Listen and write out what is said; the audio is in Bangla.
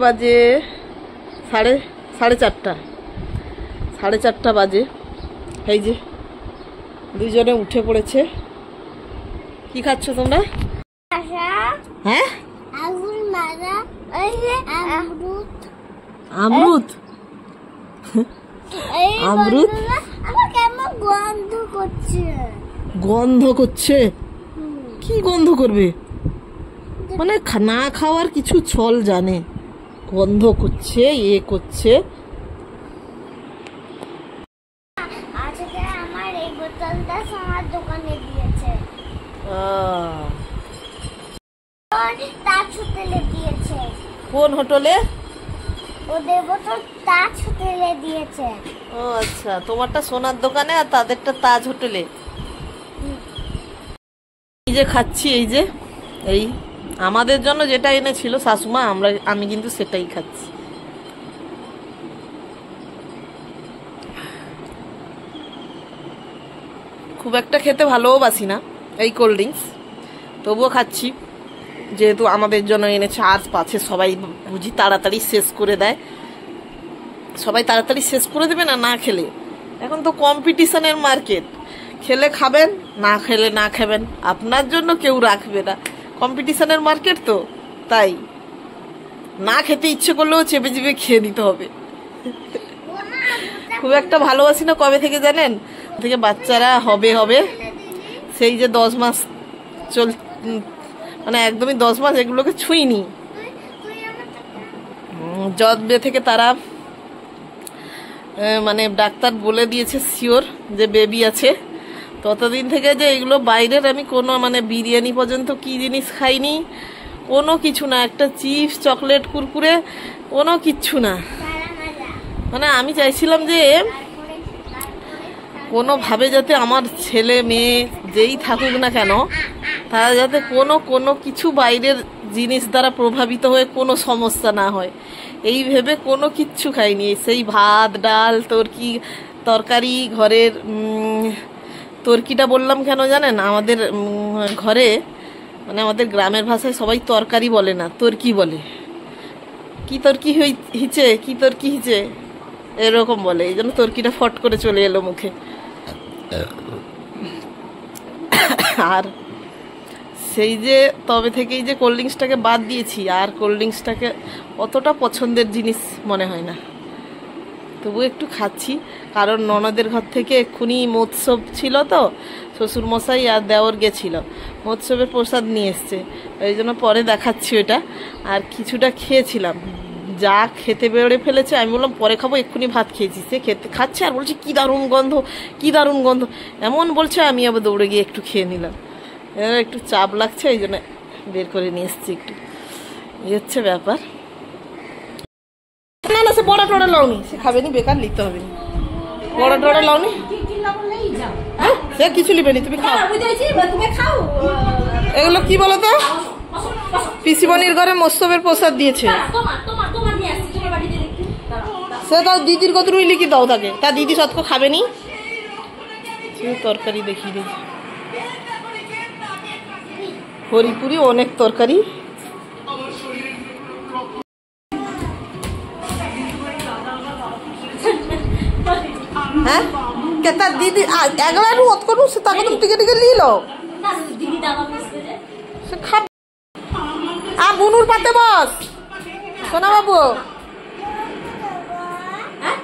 বাজে সাড়ে চারটা বাজে। এই যে দুজনে উঠে পড়েছে। কি খাচ্ছ তোমরা? হ্যাঁ, আমরুদ। আমরুদ গন্ধ করছে। কি গন্ধ করবে? মানে না খাওয়ার কিছু ছল জানে, গন্ধ করছে, এ করছে। আজকে আমার এই বোতলটা সোনার দোকানে দিয়েছে। তাজ হোটেলে দিয়েছে। কোন হোটেলে? ওদের বোতল তাজ হোটেলে দিয়েছে। ও আচ্ছা, তোমারটা সোনার দোকানে আর তাদেরটা তাজ হোটেলে। এই যে খাচ্ছি, এই যে এই আমাদের জন্য যেটা এনেছিল শাশুমা, আমি কিন্তু সেটাই খাচ্ছি। খুব একটা খেতে ভালোবাসি না এই কোল্ড ড্রিঙ্কস, তবুও খাচ্ছি যেহেতু আমাদের জন্য এনেছে। আর পাছে সবাই বুঝি তাড়াতাড়ি শেষ করে দেয়। সবাই তাড়াতাড়ি শেষ করে দেবে না খেলে। এখন তো কম্পিটিশনের মার্কেট, খেলে খাবেন, না খেলে না খাবেন, আপনার জন্য কেউ রাখবে না। কম্পিটিশনের মার্কেট তো, তাই না খেতে ইচ্ছে করলেও চেপে চেপে খেয়ে নিতে হবে। খুব একটা ভালোবাসি না। কবে থেকে জানেন? থেকে বাচ্চারা হবে সেই যে 10 মাস মানে একদমই 10 মাস এগুলোকে ছুঁইনি। জন্মে থেকে তারা মানে ডাক্তার বলে দিয়েছে শিওর যে বেবি আছে, ততদিন থেকে যে এগুলো বাইরের আমি কোনো মানে বিরিয়ানি পর্যন্ত কি জিনিস খাইনি, কোনো কিছু না। একটা চিপস, চকলেট, কুরকুরে, কোনো কিচ্ছু না। মানে আমি চাইছিলাম যে কোনোভাবে যাতে আমার ছেলে মেয়ে যেই থাকুক না কেন, তারা যাতে কোনো কিছু বাইরের জিনিস দ্বারা প্রভাবিত হয়ে কোনো সমস্যা না হয়, এই ভেবে কোনো কিচ্ছু খাইনি। সেই ভাত, ডাল, তরকারি, ঘরের তরকিটা বললাম কেন জানেন? আমাদের ঘরে মানে আমাদের গ্রামের ভাষায় সবাই তরকারি বলে না, তরকি বলে। কি তরকি হিচে, কি তরকি হিচে, এরকম বলে। এই জন্য তরকিটা ফট করে চলে এলো মুখে। আর সেই যে তবে থেকেই যে কোল্ড ড্রিঙ্কসটাকে বাদ দিয়েছি, আর কোল্ড ড্রিঙ্কসটাকে অতটা পছন্দের জিনিস মনে হয় না, তবু একটু খাচ্ছি। কারণ ননদের ঘর থেকে এক্ষুনি মৎসব ছিল, তো শ্বশুরমশাই আর দেওর গেছিল, মৎসবের প্রসাদ নিয়ে এসছে, এই জন্য পরে দেখাচ্ছি ওটা। আর কিছুটা খেয়েছিলাম, যা খেতে বেড়ে ফেলেছে। আমি বললাম পরে খাবো, এক্ষুনি ভাত খেয়েছি। সে খাচ্ছে আর বলছে কি দারুণ গন্ধ, কি দারুণ গন্ধ, এমন বলছে। আমি আবার দৌড়ে গিয়ে একটু খেয়ে নিলাম। এবার একটু চাপ লাগছে, এই জন্য বের করে নিয়ে এসছি একটু। এই হচ্ছে ব্যাপার। না না, সে বড়া টড়া লাওনি, সে খাবে নি, বেকার লিখতে হবে না। বড়া টড়া লাওনি, সে কিছু লিবে নি, তুমি খাও। এগুলো কি বলো তো? পিসিমণির ঘরে মৎসবের প্রসাদ দিয়েছে। সে তাও দিদির কতটুকু লিখি দাও তাকে, তা দিদি সৎক খাবে নি। তরকারি দেখিয়ে দিয়েছে, হরিপুরি অনেক তরকারি। হ্যাঁ, তার দিদি একবার ওত করু, সে তাকে তো টিকে টিকে নিল, সে খাবে। আর বুনুর পাতে বস, সোনা বাবু। হ্যাঁ।